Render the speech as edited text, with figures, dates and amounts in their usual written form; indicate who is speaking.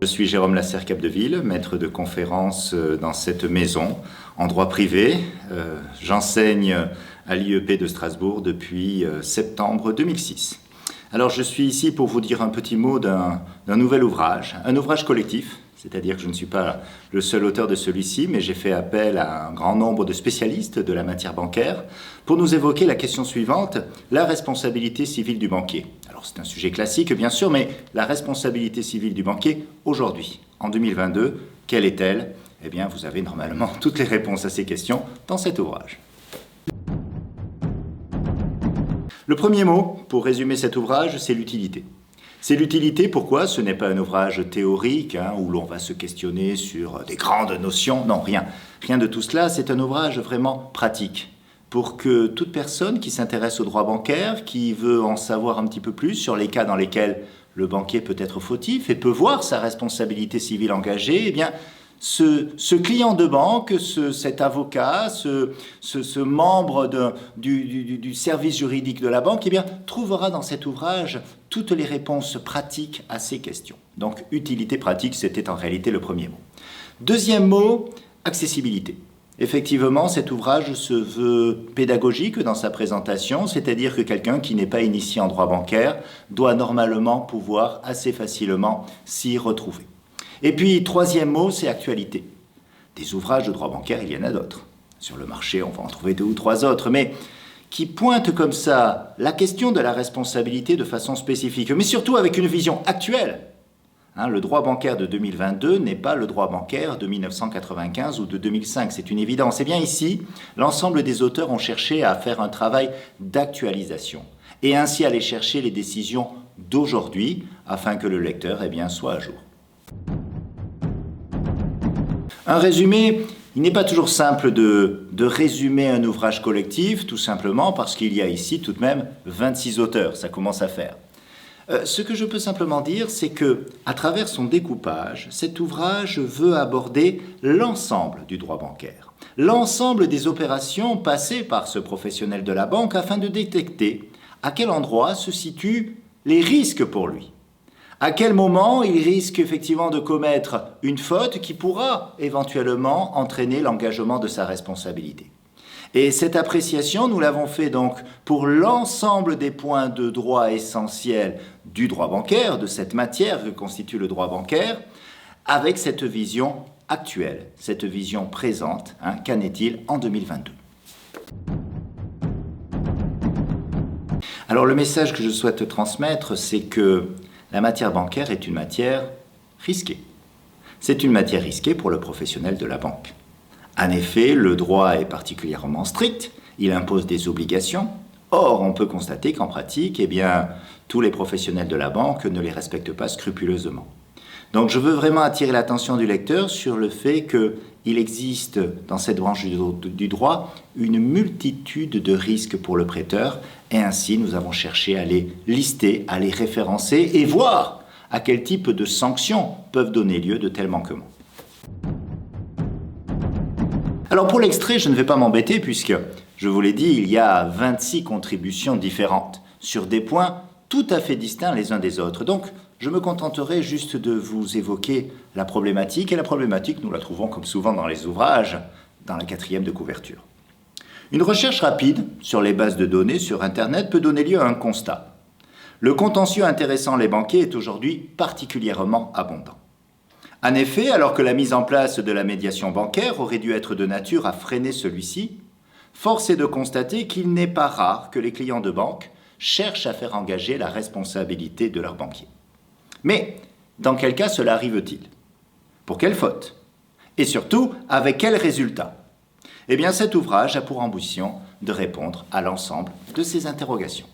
Speaker 1: suis Jérôme Lasserre-Capdeville, maître de conférences dans cette maison en droit privé. J'enseigne à l'IEP de Strasbourg depuis septembre 2006. Alors je suis ici pour vous dire un petit mot d'un nouvel ouvrage, un ouvrage collectif, c'est-à-dire que je ne suis pas le seul auteur de celui-ci, mais j'ai fait appel à un grand nombre de spécialistes de la matière bancaire pour nous évoquer la question suivante, la responsabilité civile du banquier. Alors c'est un sujet classique bien sûr, mais la responsabilité civile du banquier aujourd'hui, en 2022, quelle est-elle? Eh bien vous avez normalement toutes les réponses à ces questions dans cet ouvrage. Le premier mot pour résumer cet ouvrage, c'est l'utilité. C'est l'utilité, pourquoi? Ce n'est pas un ouvrage théorique où l'on va se questionner sur des grandes notions. Non, rien de tout cela. C'est un ouvrage vraiment pratique pour que toute personne qui s'intéresse au droit bancaire, qui veut en savoir un petit peu plus sur les cas dans lesquels le banquier peut être fautif et peut voir sa responsabilité civile engagée, eh bien, ce client de banque, cet avocat, ce membre du service juridique de la banque, eh bien, trouvera dans cet ouvrage toutes les réponses pratiques à ces questions. Donc, utilité pratique, c'était en réalité le premier mot. Deuxième mot, accessibilité. Effectivement, cet ouvrage se veut pédagogique dans sa présentation, c'est-à-dire que quelqu'un qui n'est pas initié en droit bancaire doit normalement pouvoir assez facilement s'y retrouver. Et puis, troisième mot, c'est actualité. Des ouvrages de droit bancaire, il y en a d'autres. Sur le marché, on va en trouver 2 ou 3 autres, mais qui pointent comme ça la question de la responsabilité de façon spécifique, mais surtout avec une vision actuelle. Le droit bancaire de 2022 n'est pas le droit bancaire de 1995 ou de 2005, c'est une évidence. Et bien ici, l'ensemble des auteurs ont cherché à faire un travail d'actualisation et ainsi aller chercher les décisions d'aujourd'hui afin que le lecteur soit à jour. Un résumé, il n'est pas toujours simple de résumer un ouvrage collectif, tout simplement parce qu'il y a ici tout de même 26 auteurs, ça commence à faire. Ce que je peux simplement dire, c'est que, à travers son découpage, cet ouvrage veut aborder l'ensemble du droit bancaire, l'ensemble des opérations passées par ce professionnel de la banque afin de détecter à quel endroit se situent les risques pour lui. À quel moment il risque effectivement de commettre une faute qui pourra éventuellement entraîner l'engagement de sa responsabilité. Et cette appréciation, nous l'avons fait donc pour l'ensemble des points de droit essentiels du droit bancaire, de cette matière que constitue le droit bancaire, avec cette vision actuelle, cette vision présente. Qu'en est-il en 2022? Alors le message que je souhaite transmettre, c'est que la matière bancaire est une matière risquée. C'est une matière risquée pour le professionnel de la banque. En effet, le droit est particulièrement strict, il impose des obligations. Or, on peut constater qu'en pratique, tous les professionnels de la banque ne les respectent pas scrupuleusement. Donc je veux vraiment attirer l'attention du lecteur sur le fait qu'il existe dans cette branche du droit une multitude de risques pour le prêteur et ainsi nous avons cherché à les lister, à les référencer et voir à quel type de sanctions peuvent donner lieu de tels manquements. Alors pour l'extrait, je ne vais pas m'embêter puisque, je vous l'ai dit, il y a 26 contributions différentes sur des points tout à fait distincts les uns des autres. Donc, je me contenterai juste de vous évoquer la problématique, et la problématique, nous la trouvons comme souvent dans les ouvrages, dans la 4e de couverture. Une recherche rapide sur les bases de données sur Internet peut donner lieu à un constat. Le contentieux intéressant les banquiers est aujourd'hui particulièrement abondant. En effet, alors que la mise en place de la médiation bancaire aurait dû être de nature à freiner celui-ci, force est de constater qu'il n'est pas rare que les clients de banque cherchent à faire engager la responsabilité de leur banquier. Mais dans quel cas cela arrive-t-il? Pour quelle faute? Et surtout, avec quel résultat? Eh bien, cet ouvrage a pour ambition de répondre à l'ensemble de ces interrogations.